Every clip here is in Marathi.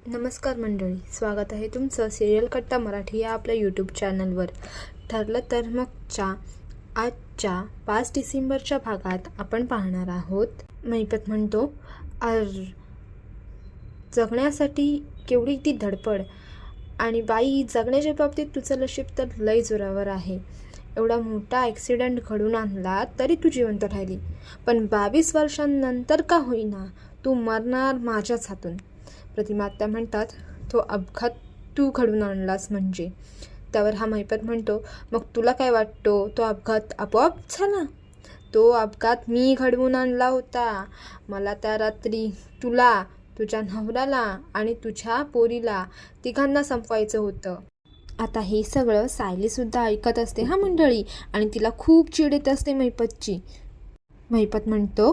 नमस्कार मंडळी, स्वागत आहे तुमचं सिरियल कट्टा मराठी या आपल्या यूट्यूब चॅनलवर. ठरलं तर मगच्या आजच्या 5 डिसेंबरच्या भागात आपण पाहणार आहोत. महिपत म्हणतो, जगण्यासाठी केवढी ती धडपड, आणि बाई जगण्याच्या बाबतीत तुझं नशीब तर लय जोरावर आहे. एवढा मोठा ॲक्सिडेंट घडून आणला तरी तू जिवंत राहिली, पण 22 वर्षांनंतर का होईना तू मरणार माझ्याच हातून. प्रतिमा आत्या म्हणतात, तो अपघात तू घडून आणलास म्हणजे. त्यावर हा महिपत म्हणतो, मग तुला काय वाटतो तो अपघात आपोआप झाला? तो अपघात मी घडवून आणला होता. मला त्या रात्री तुला, तुझ्या नवऱ्याला आणि तुझ्या पोरीला तिघांना संपवायचं होतं. आता हे सगळं सायलीसुद्धा ऐकत असते हा मंडळी, आणि तिला खूप चिड येत असते महिपतची. महिपत म्हणतो,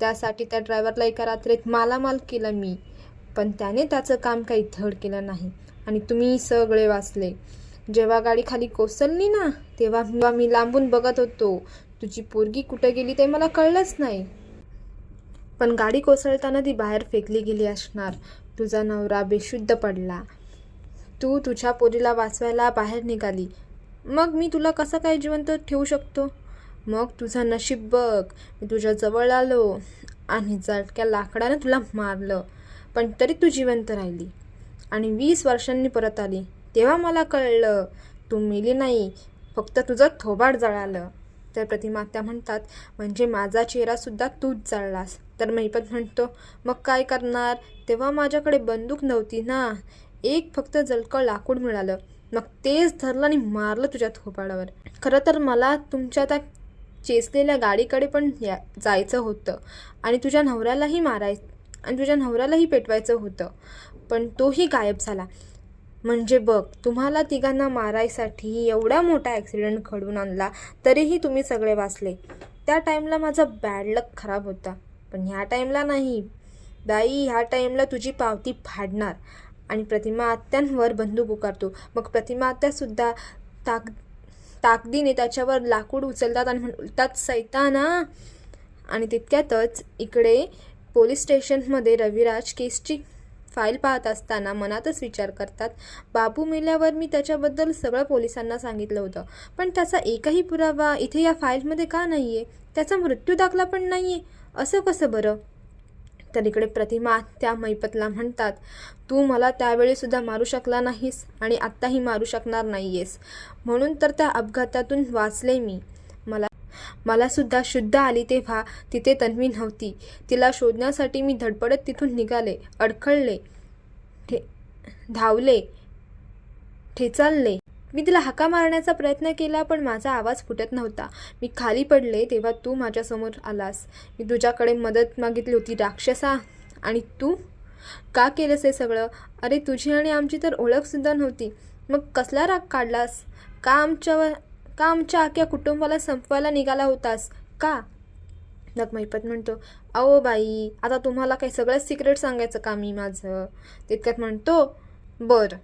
त्यासाठी त्या ड्रायव्हरला एका रात्रीत मालामाल केला मी, पण त्याने त्याचं काम काही धड केलं नाही आणि तुम्ही सगळे वाचले. जेव्हा गाडी खाली कोसळली ना, तेव्हा मी लांबून बघत होतो. तुझी पोरगी कुठं गेली ते मला कळलंच नाही, पण गाडी कोसळताना ती बाहेर फेकली गेली असणार. तुझा नवरा बेशुद्ध पडला, तू तुझ्या पोरीला वाचवायला बाहेर निघाली, मग मी तुला कसं काय जिवंत ठेवू शकतो? मग तुझं नशीब बघ, मी तुझ्या जवळ आलो आणि जळक्या लाकडानं तुला मारलं, पण तरी तू जिवंत राहिली आणि 20 वर्षांनी परत आली. तेव्हा मला कळलं तू मेली नाही, फक्त तुझं थोबाड जळालं. तर प्रतिमा आत्या म्हणतात, म्हणजे माझा चेहरासुद्धा तूच जळलास. तर महिपत म्हणतो, मग काय करणार? तेव्हा माझ्याकडे बंदूक नव्हती ना, एक फक्त जळकं लाकूड मिळालं, मग तेच धरलं आणि मारलं तुझ्या थोबाडावर. खरं तर मला तुमच्या त्या चेसलेल्या गाडीकडे पण जायचं होतं आणि तुझ्या नवऱ्यालाही पेटवायचं होतं, पण तोही गायब झाला. म्हणजे बघ, तुम्हाला तिघांना मारायसाठी एवढा मोठा ॲक्सिडेंट घडवून आणला तरीही तुम्ही सगळे वाचले. त्या टाईमला माझा बॅड लक खराब होता, पण ह्या टाईमला नाही बाई, ह्या टाईमला तुझी पावती फाडणार. आणि प्रतिमा आत्यांवर बंदूक उगारतो. मग प्रतिमा आत्यासुद्धा ताकदीने त्याच्यावर लाकूड उचलतात आणि म्हणतात, सैताना. आणि तितक्यातच इकडे पोलीस स्टेशनमध्ये रविराज केसची फाईल पाहत असताना मनातच विचार करतात, बाबू मेल्यावर मी त्याच्याबद्दल सगळं पोलिसांना सांगितलं होतं, पण त्याचा एकही पुरावा इथे या फाईलमध्ये का नाही आहे? त्याचा मृत्यू दाखला पण नाही आहे, असं कसं बरं? तर इकडे प्रतिमा त्या महिपतला म्हणतात, तू मला त्यावेळीसुद्धा मारू शकला नाहीस आणि आत्ताही मारू शकणार नाही आहेस, म्हणून तर त्या अपघातातून वाचले मी. मला सुद्धा शुद्ध आली तेव्हा तिथे तन्वी नव्हती. तिला शोधण्यासाठी मी धडपडत तिथून निघाले, अडखळले, धावले, ठेचाळले. मी तिला हाका मारण्याचा प्रयत्न केला, पण माझा आवाज फुटत नव्हता. मी खाली पडले तेव्हा तू माझ्यासमोर आलास. मी तुझ्याकडे मदत मागितली होती राक्षसा, आणि तू का केलंस हे सगळं? अरे, तुझी आणि आमची तर ओळखसुद्धा नव्हती, मग कसला राग काढलास? का आमच्या आख्या कुटुंबाला संपवायला निघाला होतास का? मग महिपत म्हणतो, अहो बाई, आता तुम्हाला काही सगळंच सिक्रेट सांगायचं का मी माझं? तितक्यात म्हणतो, बरं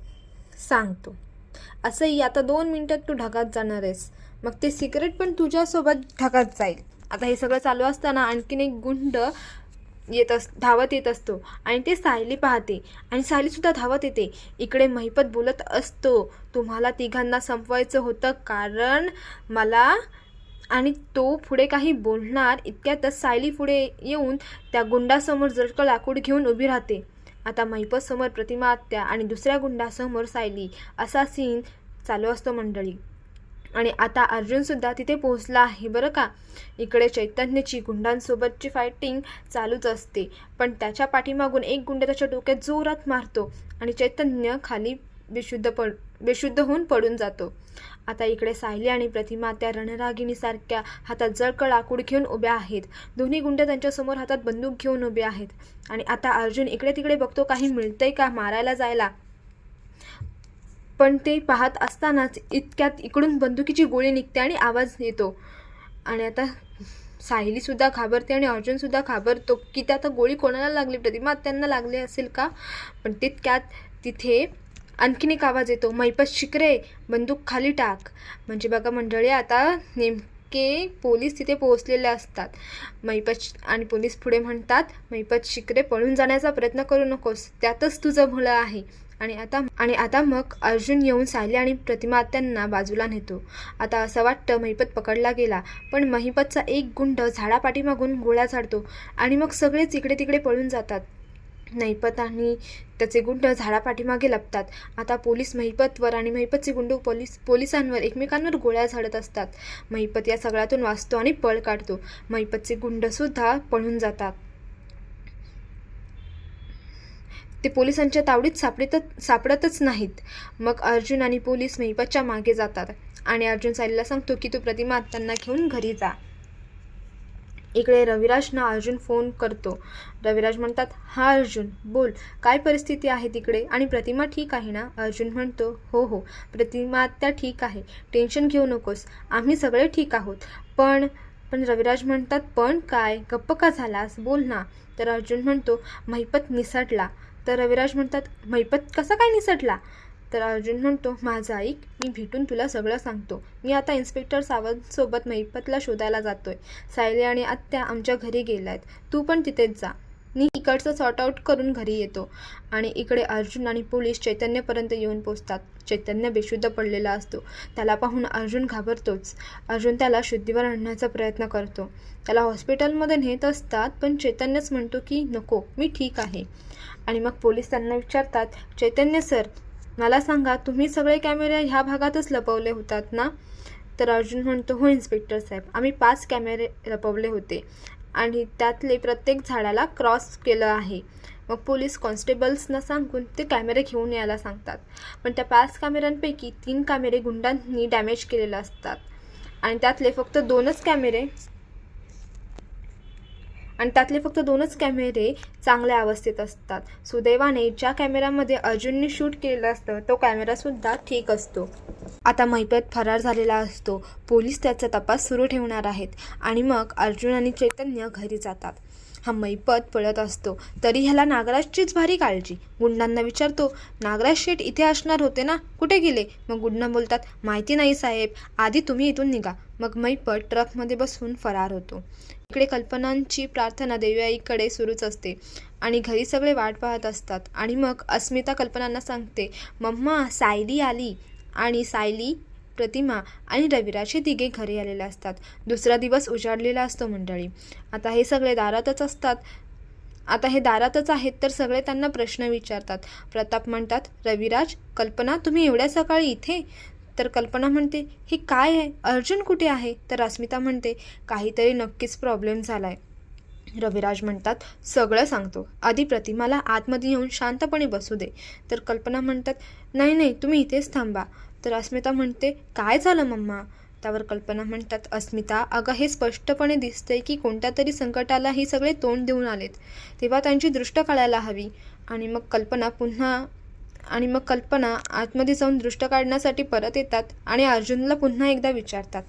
सांगतो. असंही आता 2 मिनिटात तू ढगात जाणार आहेस, मग ते सिक्रेट पण तुझ्यासोबत ढगात जाईल. आता हे सगळं चालू असताना आणखीन एक गुंड धावत येत असतो आणि ते सायली पाहते आणि सायलीसुद्धा धावत येते. इकडे महिपत बोलत असतो, तुम्हाला तिघांना संपवायचं होतं कारण मला, आणि तो पुढे काही बोलणार इतक्यातच सायली पुढे येऊन त्या गुंडासमोर जळकं लाकूड घेऊन उभी राहते. आता महिपत समोर प्रतिमा आत्या आणि दुसऱ्या गुंडासमोर सायली, असा सीन चालू असतो मंडळी. आणि आता अर्जुनसुद्धा तिथे पोहोचला आहे बरं का. इकडे चैतन्यची गुंडांसोबतची फायटिंग चालूच असते, पण त्याच्या पाठीमागून एक गुंड त्याच्या डोक्यात जोरात मारतो आणि चैतन्य खाली बेशुद्ध होऊन पडून जातो. आता इकडे सायली आणि प्रतिमा त्या रणरागिणीसारख्या हातात जळकं लाकूड घेऊन उभ्या आहेत. दोन्ही गुंड त्यांच्यासमोर हातात बंदूक घेऊन उभे आहेत. आणि आता अर्जुन इकडे तिकडे बघतो काही मिळतंय का मारायला जायला, पण ते पाहत असतानाच इतक्यात इकडून बंदुकीची गोळी निघते आणि आवाज येतो. आणि आता सायलीसुद्धा घाबरते आणि अर्जुनसुद्धा घाबरतो की त्या आता गोळी कोणाला लागली, प्रतिमा त्यांना लागली असेल का? पण तितक्यात तिथे आणखीन एक आवाज येतो, महिपत शिकरे, बंदूक खाली टाक. म्हणजे बघा मंडळी, आता इतके पोलीस तिथे पोहोचलेले असतात. महिपत आणि पोलीस पुढे म्हणतात, महिपत शिकरे पळून जाण्याचा प्रयत्न करू नकोस, त्यातच तुझं भलं आहे. आणि आता मग अर्जुन येऊन सायली आणि प्रतिमा आत्यांना बाजूला नेतो. आता असं वाटतं महिपत पकडला गेला, पण महिपतचा एक गुंड झाडापाठीमागून गोळ्या झाडतो आणि मग सगळेच इकडे तिकडे पळून जातात. महिपत आणि त्याचे गुंड झाडापाठीमागे लपतात. आता पोलीस महिपतवर आणि महिपतचे गुंड पोलिसांवर एकमेकांवर गोळ्या झाडत असतात. महिपत या सगळ्यातून वाचतो आणि पळ काढतो. महिपतचे गुंडसुद्धा पळून जातात. ते पोलिसांच्या तावडीत सापडतच नाहीत. मग अर्जुन आणि पोलीस महिपतच्या मागे जातात आणि अर्जुन सायलीला सांगतो की तू प्रतिमा आत्यांना घेऊन घरी जा. इकडे रविराजना अर्जुन फोन करतो. रविराज म्हणतात, हा अर्जुन बोल, काय परिस्थिती आहे तिकडे आणि प्रतिमा ठीक आहे ना? अर्जुन म्हणतो, हो प्रतिमा आत्या ठीक आहे, टेन्शन घेऊ नकोस, आम्ही सगळे ठीक आहोत. पण रविराज म्हणतात, पण काय, गप्प का झालास, बोल ना. तर अर्जुन म्हणतो, महिपत निसटला. तर रविराज म्हणतात, महिपत कसा काय निसटला? तर अर्जुन म्हणतो, माझं ऐक, मी भेटून तुला सगळं सांगतो. मी आता इन्स्पेक्टर सावंतसोबत महिपतला शोधायला जातोय. सायली आणि आत्या आमच्या घरी गेल्यात, तू पण तिथेच जा. मी इकडचं सॉर्ट आऊट करून घरी येतो. आणि इकडे अर्जुन आणि पोलीस चैतन्यपर्यंत येऊन पोचतात. चैतन्य बेशुद्ध पडलेला असतो. त्याला पाहून अर्जुन घाबरतोच. अर्जुन त्याला शुद्धीवर आणण्याचा प्रयत्न करतो. त्याला हॉस्पिटलमध्ये नेत असतात, पण चैतन्यच म्हणतो की नको, मी ठीक आहे. आणि मग पोलीस त्यांना विचारतात, चैतन्य सर, मला सांगा, तुम्ही सगळे कॅमेरे ह्या भागातच लपवले होतात ना? तर अर्जुन म्हणतो, हो इन्स्पेक्टर साहेब, आम्ही 5 कॅमेरे लपवले होते आणि त्यातले प्रत्येक झाडाला क्रॉस केलं आहे. मग पोलीस कॉन्स्टेबल्सना सांगून ते कॅमेरे घेऊन यायला सांगतात. पण त्या 5 कॅमेऱ्यांपैकी 3 कॅमेरे गुंडांनी डॅमेज केलेले असतात आणि त्यातले फक्त 2च कॅमेरे चांगल्या अवस्थेत असतात. सुदैवाने ज्या कॅमेऱ्यामध्ये अर्जुनने शूट केलेलं असतं तो कॅमेरासुद्धा ठीक असतो. आता महिपत फरार झालेला असतो. पोलीस त्याचा तपास सुरू ठेवणार आहेत आणि मग अर्जुन आणि चैतन्य घरी जातात. हा महिपत पळत असतो, तरी ह्याला नागराजचीच भारी काळजी. गुंडांना विचारतो, नागराज शेठ इथे असणार होते ना, कुठे गेले? मग गुंड बोलतात, माहिती नाही साहेब, आधी तुम्ही इथून निघा. मग महिपत ट्रकमध्ये बसून फरार होतो. इकडे कल्पनांची प्रार्थना देवीआईकडे सुरूच असते आणि घरी सगळे वाट पाहत असतात. आणि मग अस्मिता कल्पनांना सांगते, मम्मा सायली आली. आणि सायली, प्रतिमा आणि रविराज हे तिघे घरी आलेले असतात. दुसरा दिवस उजाडलेला असतो मंडळी. आता हे सगळे दारातच असतात. आता हे दारातच आहेत तर सगळे त्यांना प्रश्न विचारतात. प्रताप म्हणतात, रविराज, कल्पना, तुम्ही एवढ्या सकाळी इथे? तर कल्पना म्हणते, हे काय आहे, अर्जुन कुठे आहे? तर अस्मिता म्हणते, काहीतरी नक्कीच प्रॉब्लेम झाला आहे. रविराज म्हणतात, सगळं सांगतो, आधी प्रतिमाला आतमध्ये येऊन शांतपणे बसू दे. तर कल्पना म्हणतात, नाही तुम्ही इथेच थांबा. तर अस्मिता म्हणते, काय झालं मम्मा? त्यावर कल्पना म्हणतात, अस्मिता, अगं हे स्पष्टपणे दिसतंय की कोणत्या तरी संकटाला ही सगळे तोंड देऊन आलेत, तेव्हा त्यांची दृष्ट काढायला हवी. आणि मग कल्पना आतमध्ये जाऊन दृष्ट काढण्यासाठी परत येतात आणि अर्जुनला पुन्हा एकदा विचारतात.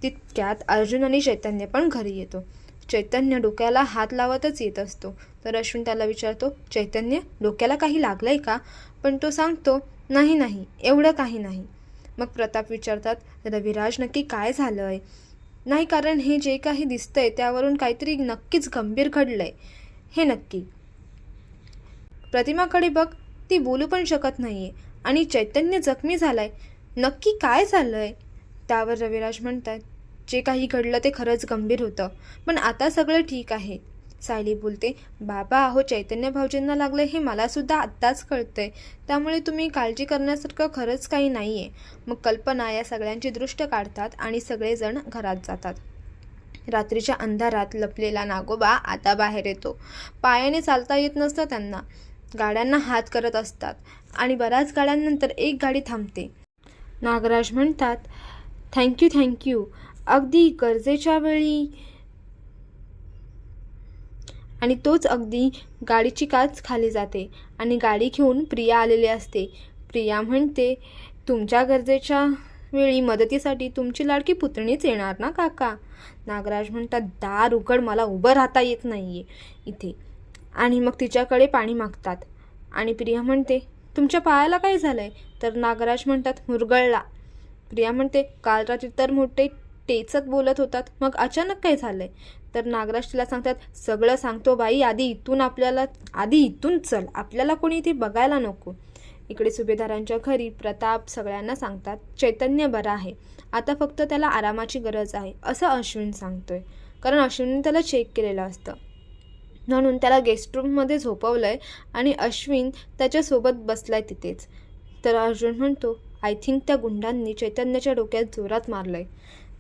तितक्यात अर्जुन आणि चैतन्य पण घरी येतो. चैतन्य डोक्याला हात लावतच येत असतो. तर अश्विन त्याला विचारतो, चैतन्य, डोक्याला काही लागलंय का? पण तो सांगतो, नाही एवढं काही नाही. मग प्रताप विचारतात, रविराज, नक्की काय झालंय? नाही, कारण हे जे काही दिसतंय त्यावरून काहीतरी नक्कीच गंभीर घडलंय, हे नक्की. प्रतिमाकडे बघ, ती बोलू पण शकत नाहीये आणि चैतन्य जखमी झालाय, नक्की काय झालंय? त्यावर रविराज म्हणतात, जे काही घडलं ते खरंच गंभीर होतं, पण आता सगळं ठीक आहे. सायली बोलते, बाबा, अहो चैतन्य भाऊजींना लागलं हे मलासुद्धा आत्ताच कळतंय, त्यामुळे तुम्ही काळजी करण्यासारखं खरंच काही नाही आहे. मग कल्पना या सगळ्यांची दृष्ट काढतात आणि सगळेजण घरात जातात. रात्रीच्या अंधारात लपलेला नागोबा आता बाहेर येतो. पायाने चालता येत नसतं त्यांना. गाड्यांना हात करत असतात आणि बऱ्याच गाड्यांनंतर एक गाडी थांबते. नागराज म्हणतात, थँक्यू, अगदी गरजेच्या वेळी. आणि तोच अगदी गाडीची काच खाली जाते आणि गाडी घेऊन प्रिया आलेली असते. प्रिया म्हणते, तुमच्या गरजेच्या वेळी मदतीसाठी तुमची लाडकी पुतणीच येणार ना काका? नागराज म्हणतात, दार उघड, मला उभं राहता येत नाही आहे इथे. आणि मग तिच्याकडे पाणी मागतात आणि प्रिया म्हणते, तुमच्या पायाला काय झालं आहे? तर नागराज म्हणतात, मुरगळला. प्रिया म्हणते, काल रात्री तर मोठे टेचत बोलत होतात, मग अचानक काय झालंय? तर नागराज तिला सांगतात, सगळं सांगतो बाई, आधी इथून चल, आपल्याला कोणी इथे बघायला नको. इकडे सुभेदारांच्या घरी प्रताप सगळ्यांना सांगतात, चैतन्य बरा आहे, आता फक्त त्याला आरामाची गरज आहे असं अश्विन सांगतोय. कारण अश्विनने त्याला चेक केलेलं असतं, म्हणून त्याला गेस्ट रूममध्ये झोपवलंय आणि अश्विन त्याच्यासोबत बसलाय तिथेच. तर अर्जुन म्हणतो, आय थिंक त्या गुंडांनी चैतन्याच्या डोक्यात जोरात मारलंय.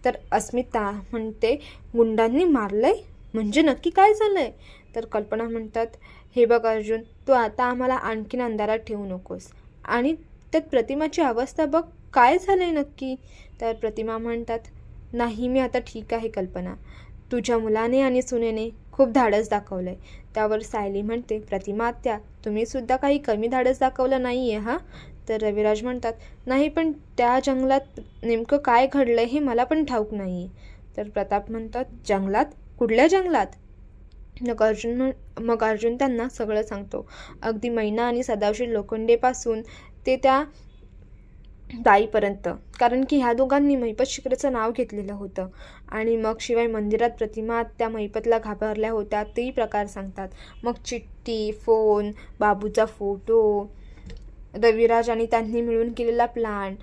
तर अस्मिता म्हणते, गुंडांनी मारलंय म्हणजे नक्की काय झालंय? तर कल्पना म्हणतात, हे बघ अर्जुन, तू आता आम्हाला आणखीन अंधारात ठेवू नकोस. आणि त्यात प्रतिमाची अवस्था बघ, काय झालंय नक्की? तर प्रतिमा म्हणतात, नाही मी आता ठीक आहे कल्पना, तुझ्या मुलाने आणि सुनेने खूप धाडस दाखवलं आहे. त्यावर सायली म्हणते, प्रतिमा आत्या, तुम्हीसुद्धा काही कमी धाडस दाखवलं नाही आहे हां. तर रविराज म्हणतात, नाही पण त्या जंगलात नेमकं काय घडलं हे मला पण ठाऊक नाही आहे. तर प्रताप म्हणतात, जंगलात? कुठल्या जंगलात? मग अर्जुन त्यांना सगळं सांगतो, अगदी मैना आणि सदाशिव लोखंडेपासून ते त्या दाईपर्यंत. कारण की ह्या दोघांनी महिपत शिकरेचं नाव घेतलेलं होतं. आणि मग शिवाय मंदिरात प्रतिमा त्या महिपतला घाबरल्या होत्या तेही प्रकार सांगतात. मग चिठ्ठी, फोन, बाबूचा फोटो, रविराज आणि त्यांनी मिळून केलेला प्लॅन,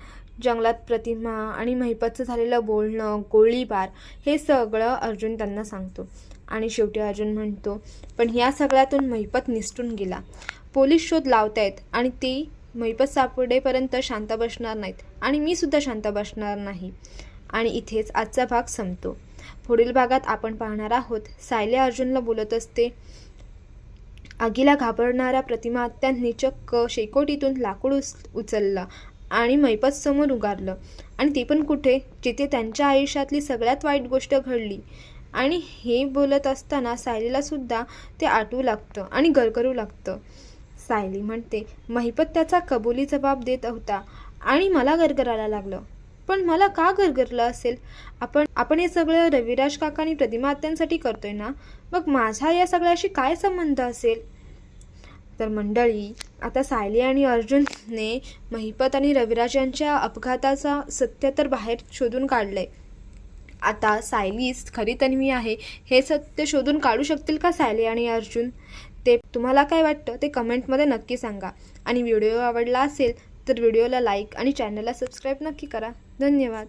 जंगलात प्रतिमा आणि महिपतचं झालेलं बोलणं, गोळीबार, हे सगळं अर्जुन त्यांना सांगतो. आणि शेवटी अर्जुन म्हणतो, पण ह्या सगळ्यातून महिपत निसटून गेला. पोलीस शोध लावतायत आणि ते महिपत सापडेपर्यंत शांत बसणार नाहीत आणि मी सुद्धा शांत बसणार नाही. आणि इथेच आजचा भाग संपतो. पुढील भागात आपण पाहणार आहोत, सायली अर्जुनला बोलत असते, आगीला घाबरणाऱ्या प्रतिमा आत्यांनी चक्क शेकोटीतून लाकूड उचललं आणि महिपत समोर उगारलं. आणि ते पण कुठे, जिथे त्यांच्या आयुष्यातली सगळ्यात वाईट गोष्ट घडली. आणि हे बोलत असताना सायलीला सुद्धा ते आठवू लागतं आणि गरगरू लागतं. सायली म्हणते, महिपत त्याचा कबुली जबाब देत होता आणि मला गरगरायला लागलं. पण मला का गरगरलं असेल? आपण हे सगळं रविराज काका आणि प्रतिमा आत्यांसाठी करतोय ना, मग माझा या सगळ्याशी काय संबंध असेल? तर मंडळी, आता सायली आणि अर्जुनने महिपत आणि रविराज यांच्या अपघाताचा सत्य तर बाहेर शोधून काढलंय. आता सायलीच खरी तन्वी आहे हे सत्य शोधून काढू शकतील का सायली आणि अर्जुन? ते तुम्हाला काय वाटतं ते कमेंटमध्ये नक्की सांगा. आणि व्हिडिओ आवडला असेल तर व्हिडिओला लाईक आणि चॅनलला सबस्क्राईब नक्की करा. धन्यवाद.